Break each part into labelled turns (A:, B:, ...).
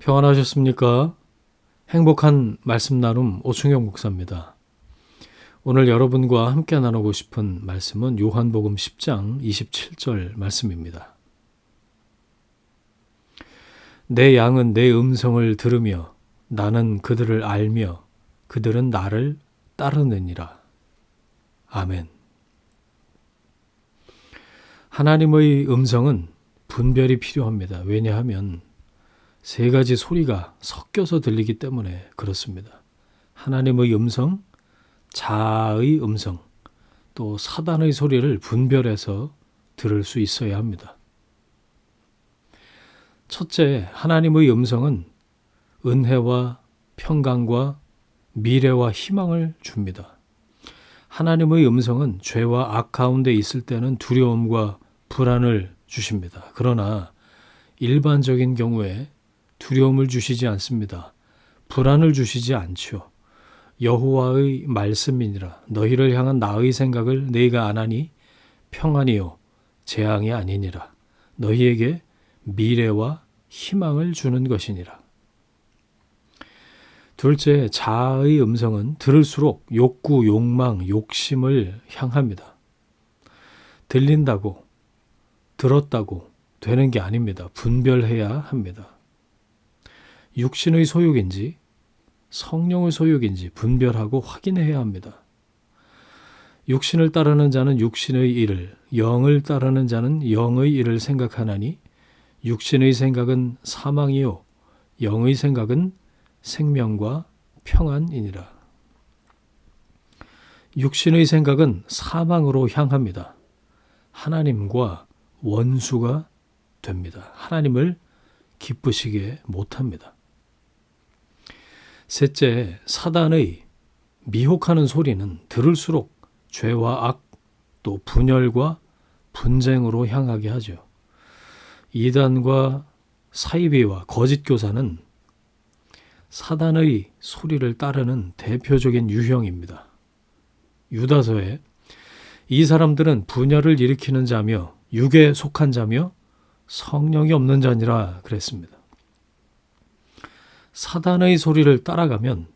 A: 평안하셨습니까? 행복한 말씀 나눔 오충영 목사입니다. 오늘 여러분과 함께 나누고 싶은 말씀은 요한복음 10장 27절 말씀입니다. 내 양은 내 음성을 들으며 나는 그들을 알며 그들은 나를 따르느니라. 아멘. 하나님의 음성은 분별이 필요합니다. 왜냐하면 세 가지 소리가 섞여서 들리기 때문에 그렇습니다. 하나님의 음성, 자아의 음성, 또 사단의 소리를 분별해서 들을 수 있어야 합니다. 첫째, 하나님의 음성은 은혜와 평강과 미래와 희망을 줍니다. 하나님의 음성은 죄와 악 가운데 있을 때는 두려움과 불안을 주십니다. 그러나 일반적인 경우에 두려움을 주시지 않습니다. 불안을 주시지 않죠. 여호와의 말씀이니라. 너희를 향한 나의 생각을 너희가 아나니 평안이요 재앙이 아니니라. 너희에게 미래와 희망을 주는 것이니라. 둘째, 자아의 음성은 들을수록 욕구, 욕망, 욕심을 향합니다. 들린다고, 들었다고 되는 게 아닙니다. 분별해야 합니다. 육신의 소욕인지 성령의 소욕인지 분별하고 확인해야 합니다. 육신을 따르는 자는 육신의 일을, 영을 따르는 자는 영의 일을 생각하나니 육신의 생각은 사망이요 영의 생각은 생명과 평안이니라. 육신의 생각은 사망으로 향합니다. 하나님과 원수가 됩니다. 하나님을 기쁘시게 못합니다. 셋째, 사단의 미혹하는 소리는 들을수록 죄와 악, 또 분열과 분쟁으로 향하게 하죠. 이단과 사이비와 거짓 교사는 사단의 소리를 따르는 대표적인 유형입니다. 유다서에 이 사람들은 분열을 일으키는 자며 육에 속한 자며 성령이 없는 자니라 그랬습니다. 사단의 소리를 따라가면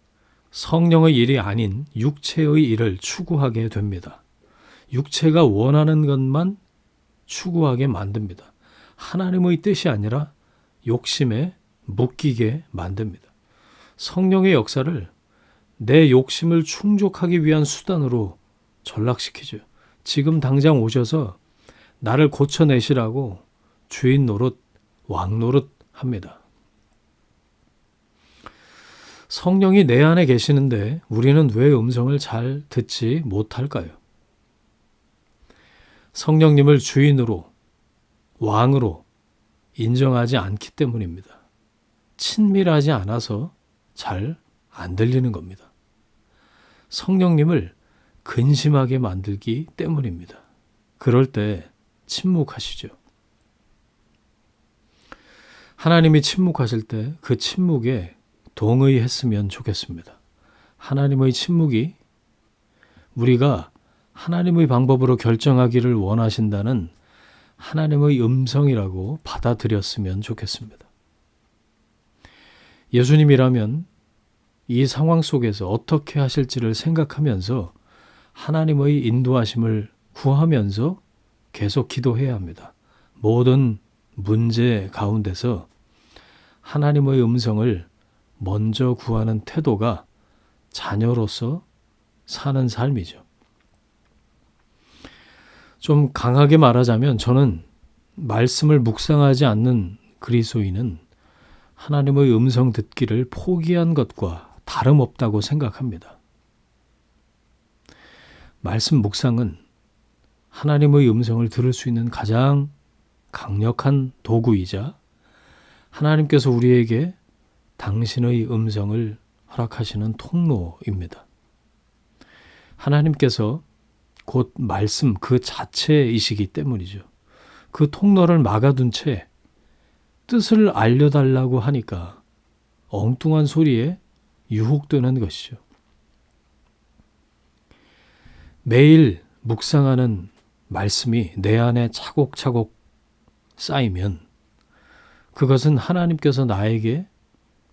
A: 성령의 일이 아닌 육체의 일을 추구하게 됩니다. 육체가 원하는 것만 추구하게 만듭니다. 하나님의 뜻이 아니라 욕심에 묶이게 만듭니다. 성령의 역사를 내 욕심을 충족하기 위한 수단으로 전락시키죠. 지금 당장 오셔서 나를 고쳐내시라고 주인 노릇, 왕 노릇 합니다. 성령이 내 안에 계시는데 우리는 왜 음성을 잘 듣지 못할까요? 성령님을 주인으로, 왕으로 인정하지 않기 때문입니다. 친밀하지 않아서 잘 안 들리는 겁니다. 성령님을 근심하게 만들기 때문입니다. 그럴 때 침묵하시죠. 하나님이 침묵하실 때 그 침묵에 동의했으면 좋겠습니다. 하나님의 침묵이 우리가 하나님의 방법으로 결정하기를 원하신다는 하나님의 음성이라고 받아들였으면 좋겠습니다. 예수님이라면 이 상황 속에서 어떻게 하실지를 생각하면서 하나님의 인도하심을 구하면서 계속 기도해야 합니다. 모든 문제 가운데서 하나님의 음성을 먼저 구하는 태도가 자녀로서 사는 삶이죠. 좀 강하게 말하자면 저는 말씀을 묵상하지 않는 그리스도인은 하나님의 음성 듣기를 포기한 것과 다름없다고 생각합니다. 말씀 묵상은 하나님의 음성을 들을 수 있는 가장 강력한 도구이자 하나님께서 우리에게 당신의 음성을 허락하시는 통로입니다. 하나님께서 곧 말씀 그 자체이시기 때문이죠. 그 통로를 막아둔 채 뜻을 알려달라고 하니까 엉뚱한 소리에 유혹되는 것이죠. 매일 묵상하는 말씀이 내 안에 차곡차곡 쌓이면 그것은 하나님께서 나에게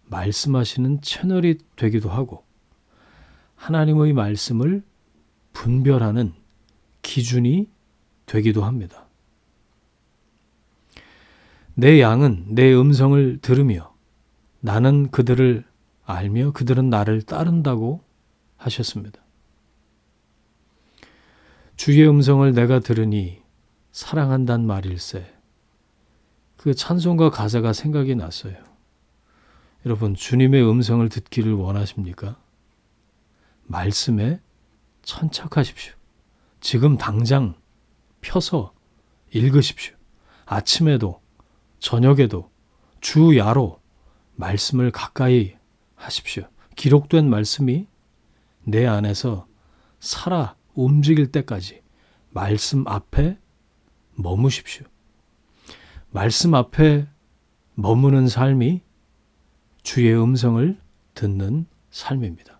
A: 말씀하시는 채널이 되기도 하고 하나님의 말씀을 분별하는 기준이 되기도 합니다. 내 양은 내 음성을 들으며 나는 그들을 알며 그들은 나를 따른다고 하셨습니다. 주의 음성을 내가 들으니 사랑한단 말일세. 그 찬송가 가사가 생각이 났어요. 여러분, 주님의 음성을 듣기를 원하십니까? 말씀에 천착하십시오. 지금 당장 펴서 읽으십시오. 아침에도 저녁에도 주야로 말씀을 가까이 하십시오. 기록된 말씀이 내 안에서 살아 움직일 때까지 말씀 앞에 머무십시오. 말씀 앞에 머무는 삶이 주의 음성을 듣는 삶입니다.